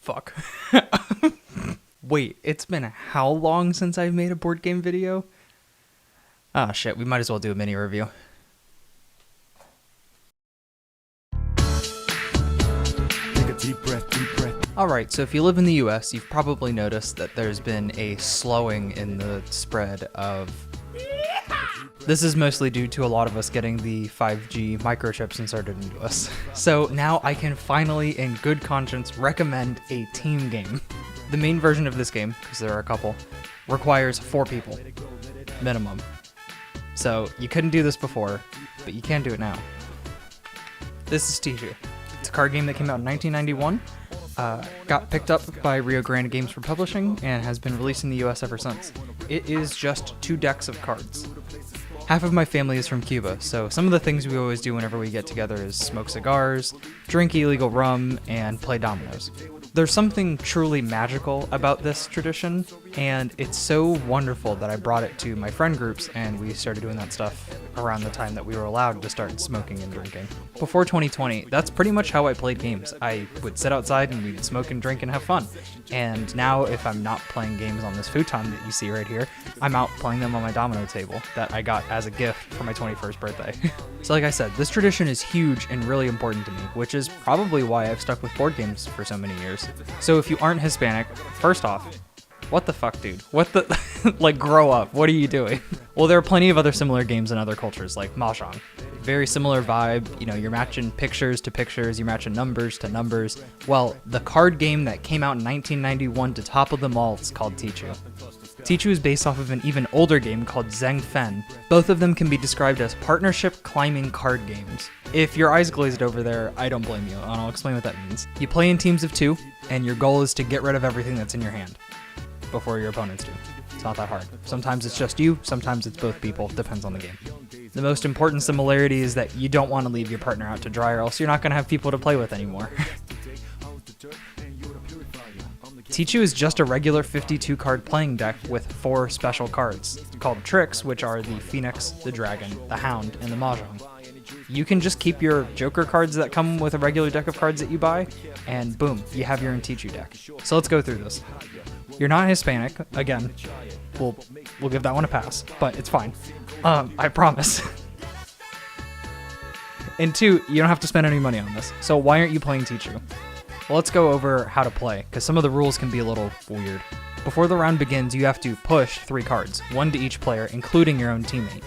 Fuck. Wait, it's been how long since I've made a board game video? Ah, shit, we might as well do a mini review. Take a deep breath, deep breath. Alright, so if you live in the US, you've probably noticed that there's been a slowing in the spread of... This is mostly due to a lot of us getting the 5G microchips inserted into us. So now I can finally, in good conscience, recommend a team game. The main version of this game, because there are a couple, requires 4 people, minimum. So you couldn't do this before, but you can do it now. This is Tichu. It's a card game that came out in 1991, got picked up by Rio Grande Games for publishing, and has been released in the US ever since. It is just 2 decks of cards. Half of my family is from Cuba, so some of the things we always do whenever we get together is smoke cigars, drink illegal rum, and play dominoes. There's something truly magical about this tradition, and it's so wonderful that I brought it to my friend groups, and we started doing that stuff around the time that we were allowed to start smoking and drinking. Before 2020, that's pretty much how I played games. I would sit outside and we'd smoke and drink and have fun. And now if I'm not playing games on this futon that you see right here, I'm out playing them on my domino table that I got as a gift for my 21st birthday. So like I said, this tradition is huge and really important to me, which is probably why I've stuck with board games for so many years. So if you aren't Hispanic, first off, what the fuck, dude? What the... like, grow up. What are you doing? Well, there are plenty of other similar games in other cultures, like Mahjong. Very similar vibe. You know, you're matching pictures to pictures, you're matching numbers to numbers. Well, the card game that came out in 1991 to topple them all is called Tichu. Tichu is based off of an even older game called Zeng Fen. Both of them can be described as partnership climbing card games. If your eyes glazed over there, I don't blame you, and I'll explain what that means. You play in teams of 2, and your goal is to get rid of everything that's in your hand before your opponents do. It's not that hard. Sometimes it's just you, sometimes it's both people, depends on the game. The most important similarity is that you don't want to leave your partner out to dry, or else you're not going to have people to play with anymore. Tichu is just a regular 52 card playing deck with 4 special cards, called tricks, which are the Phoenix, the Dragon, the Hound, and the Mahjong. You can just keep your Joker cards that come with a regular deck of cards that you buy, and boom, you have your own Tichu deck. So let's go through this. You're not Hispanic, again, we'll give that one a pass, but it's fine. I promise. And 2, you don't have to spend any money on this, so why aren't you playing Tichu? Well, let's go over how to play, because some of the rules can be a little weird. Before the round begins, you have to push 3 cards, 1 to each player, including your own teammate.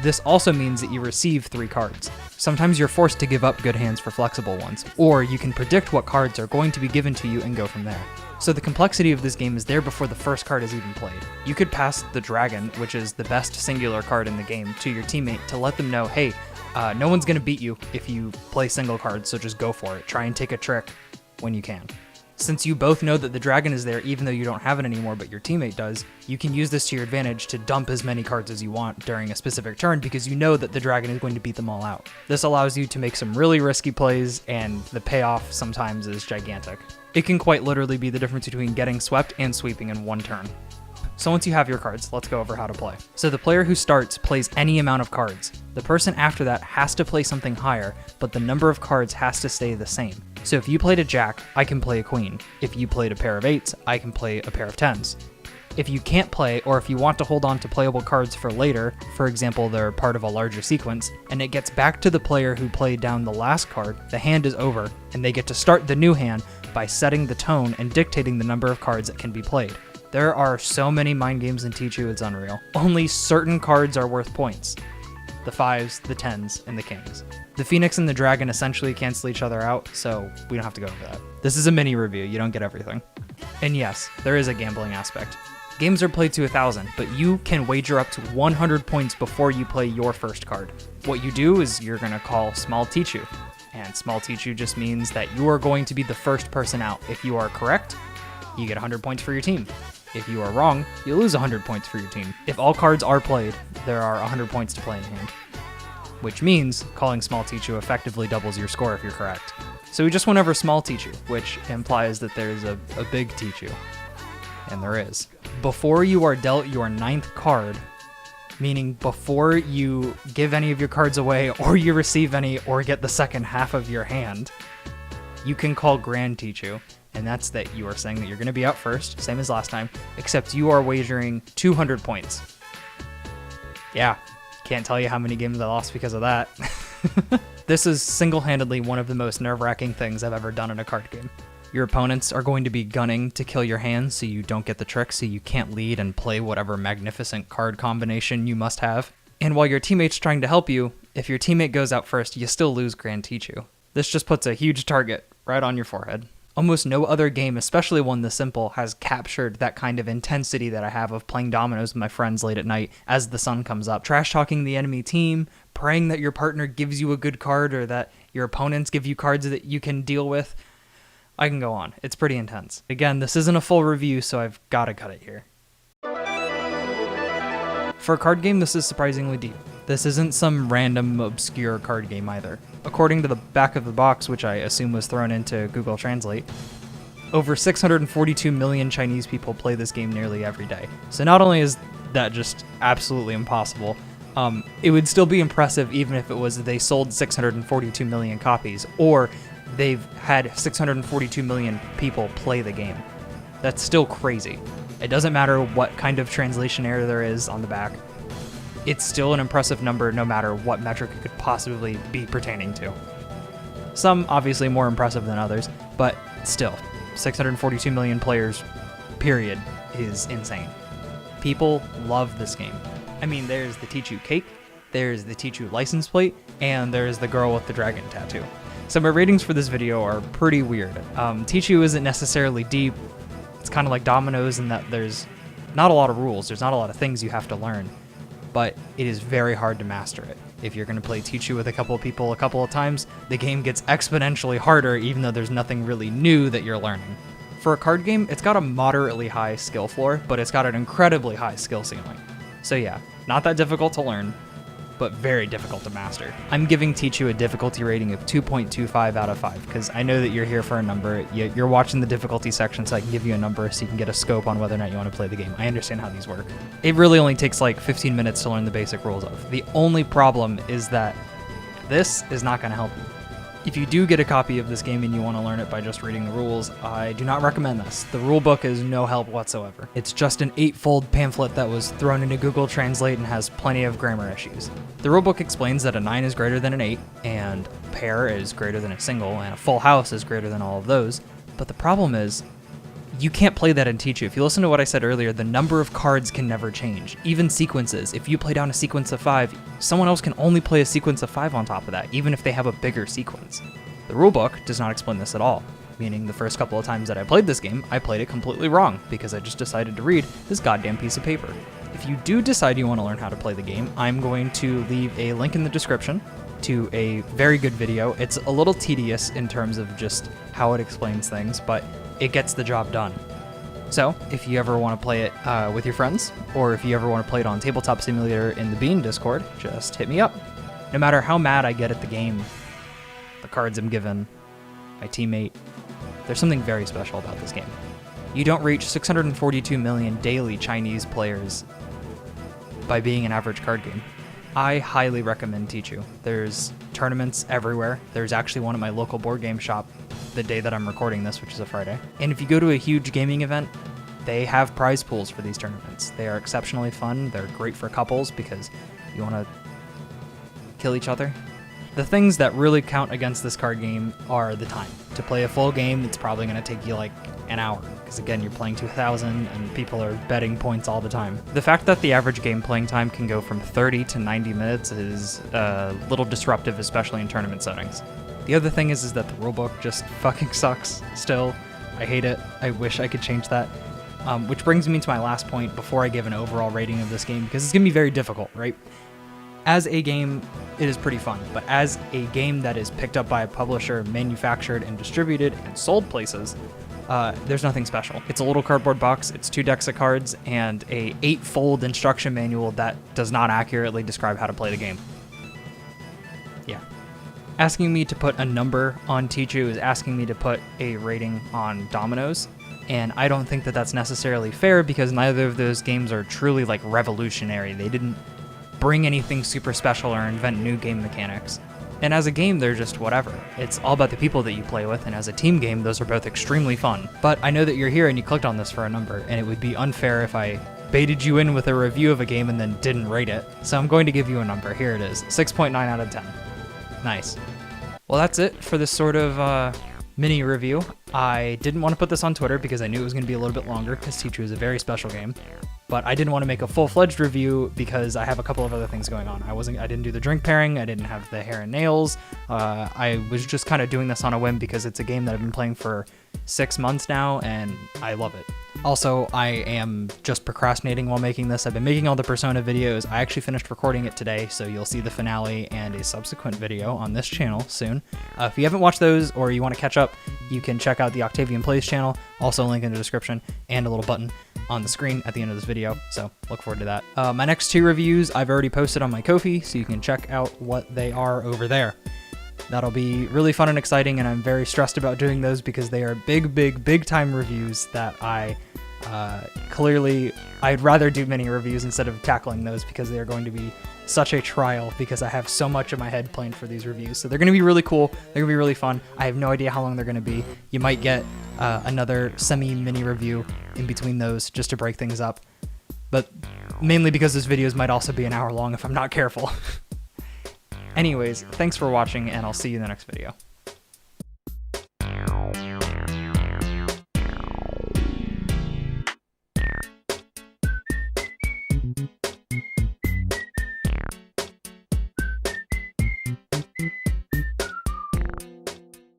This also means that you receive 3 cards. Sometimes you're forced to give up good hands for flexible ones, or you can predict what cards are going to be given to you and go from there. So the complexity of this game is there before the first card is even played. You could pass the Dragon, which is the best singular card in the game, to your teammate to let them know, hey, no one's going to beat you if you play single cards, so just go for it. Try and take a trick when you can. Since you both know that the Dragon is there even though you don't have it anymore but your teammate does, you can use this to your advantage to dump as many cards as you want during a specific turn because you know that the Dragon is going to beat them all out. This allows you to make some really risky plays, and the payoff sometimes is gigantic. It can quite literally be the difference between getting swept and sweeping in one turn. So once you have your cards, let's go over how to play. So the player who starts plays any amount of cards. The person after that has to play something higher, but the number of cards has to stay the same. So if you played a jack, I can play a queen. If you played a pair of 8s, I can play a pair of 10s. If you can't play, or if you want to hold on to playable cards for later, for example, they're part of a larger sequence, and it gets back to the player who played down the last card, the hand is over, and they get to start the new hand by setting the tone and dictating the number of cards that can be played. There are so many mind games in Tichu, it's unreal. Only certain cards are worth points. The 5s, the 10s, and the kings. The Phoenix and the Dragon essentially cancel each other out, so we don't have to go over that. This is a mini review, you don't get everything. And yes, there is a gambling aspect. Games are played to 1,000, but you can wager up to 100 points before you play your first card. What you do is you're going to call Small Tichu, and Small Tichu just means that you are going to be the first person out. If you are correct, you get 100 points for your team. If you are wrong, you lose 100 points for your team. If all cards are played, there are 100 points to play in hand. Which means calling Small Tichu effectively doubles your score if you're correct. So we just went over Small Tichu, which implies that there's a big Tichu. And there is. Before you are dealt your 9th card, meaning before you give any of your cards away, or you receive any, or get the second half of your hand, you can call Grand Tichu. And that's that you are saying that you're going to be out first, same as last time, except you are wagering 200 points. Yeah, can't tell you how many games I lost because of that. This is single-handedly one of the most nerve-wracking things I've ever done in a card game. Your opponents are going to be gunning to kill your hand so you don't get the trick, so you can't lead and play whatever magnificent card combination you must have. And while your teammate's trying to help you, if your teammate goes out first, you still lose Grand Tichu. This just puts a huge target right on your forehead. Almost no other game, especially one this simple, has captured that kind of intensity that I have of playing dominoes with my friends late at night as the sun comes up, trash-talking the enemy team, praying that your partner gives you a good card or that your opponents give you cards that you can deal with. I can go on. It's pretty intense. Again, this isn't a full review, so I've got to cut it here. For a card game, this is surprisingly deep. This isn't some random, obscure card game either. According to the back of the box, which I assume was thrown into Google Translate, over 642 million Chinese people play this game nearly every day. So not only is that just absolutely impossible, it would still be impressive even if it was they sold 642 million copies, or they've had 642 million people play the game. That's still crazy. It doesn't matter what kind of translation error there is on the back. It's still an impressive number no matter what metric it could possibly be pertaining to. Some obviously more impressive than others, but still, 642 million players, period, is insane. People love this game. I mean, there's the Tichu cake, there's the Tichu license plate, and there's the girl with the dragon tattoo. So my ratings for this video are pretty weird. Tichu isn't necessarily deep. It's kind of like dominoes in that there's not a lot of rules, there's not a lot of things you have to learn, but it is very hard to master it. If you're going to play Tichu with a couple of people a couple of times, the game gets exponentially harder even though there's nothing really new that you're learning. For a card game, it's got a moderately high skill floor, but it's got an incredibly high skill ceiling. So yeah, not that difficult to learn, but very difficult to master. I'm giving Tichu a difficulty rating of 2.25 out of 5, because I know that you're here for a number. You're watching the difficulty section, so I can give you a number so you can get a scope on whether or not you want to play the game. I understand how these work. It really only takes like 15 minutes to learn the basic rules of. The only problem is that this is not going to help you. If you do get a copy of this game and you want to learn it by just reading the rules, I do not recommend this. The rulebook is no help whatsoever. It's just an 8-fold pamphlet that was thrown into Google Translate and has plenty of grammar issues. The rulebook explains that a 9 is greater than an 8, and a pair is greater than a single, and a full house is greater than all of those. But the problem is, you can't play that in Tichu. If you listen to what I said earlier, the number of cards can never change. Even sequences. If you play down a sequence of 5, someone else can only play a sequence of 5 on top of that, even if they have a bigger sequence. The rulebook does not explain this at all, meaning the first couple of times that I played this game, I played it completely wrong, because I just decided to read this goddamn piece of paper. If you do decide you want to learn how to play the game, I'm going to leave a link in the description to a very good video. It's a little tedious in terms of just how it explains things, but it gets the job done. So, if you ever want to play it with your friends, or if you ever want to play it on Tabletop Simulator in the Bean Discord, just hit me up. No matter how mad I get at the game, the cards I'm given, my teammate, there's something very special about this game. You don't reach 642 million daily Chinese players by being an average card game. I highly recommend Tichu. There's tournaments everywhere. There's actually one at my local board game shop the day that I'm recording this, which is a Friday. And if you go to a huge gaming event, they have prize pools for these tournaments. They are exceptionally fun. They're great for couples because you want to kill each other. The things that really count against this card game are the time. To play a full game, it's probably going to take you like an hour, because again, you're playing 2,000 and people are betting points all the time. The fact that the average game playing time can go from 30 to 90 minutes is a little disruptive, especially in tournament settings. The other thing is that the rulebook just fucking sucks still. I hate it. I wish I could change that. Which brings me to my last point before I give an overall rating of this game, because it's going to be very difficult, right? As a game, it is pretty fun, but as a game that is picked up by a publisher, manufactured and distributed and sold places, there's nothing special. It's a little cardboard box, it's 2 decks of cards, and a 8-fold instruction manual that does not accurately describe how to play the game. Yeah. Asking me to put a number on Tichu is asking me to put a rating on dominoes, and I don't think that that's necessarily fair because neither of those games are truly like revolutionary. They didn't bring anything super special or invent new game mechanics. And as a game, they're just whatever. It's all about the people that you play with, and as a team game, those are both extremely fun. But I know that you're here and you clicked on this for a number, and it would be unfair if I baited you in with a review of a game and then didn't rate it. So I'm going to give you a number. Here it is, 6.9 out of 10. Nice. Well, that's it for this sort of mini review. I didn't want to put this on Twitter because I knew it was going to be a little bit longer because Tichu is a very special game. But I didn't want to make a full-fledged review because I have a couple of other things going on. I didn't do the drink pairing, I didn't have the hair and nails. I was just kind of doing this on a whim because it's a game that I've been playing for 6 months now, and I love it. Also, I am just procrastinating while making this. I've been making all the Persona videos. I actually finished recording it today, so you'll see the finale and a subsequent video on this channel soon. If you haven't watched those or you want to catch up, you can check out the Octavian Plays channel, also a link in the description, and a little button on the screen at the end of this video, so look forward to that. My next 2 reviews I've already posted on my Ko-fi, so you can check out what they are over there. That'll be really fun and exciting, and I'm very stressed about doing those because they are big time reviews that I'd rather do mini reviews instead of tackling those because they are going to be such a trial because I have so much in my head planned for these reviews. So they're going to be really cool. They're going to be really fun. I have no idea how long they're going to be. You might get another semi-mini review in between those just to break things up. But mainly because those videos might also be an hour long if I'm not careful. Anyways, thanks for watching, and I'll see you in the next video.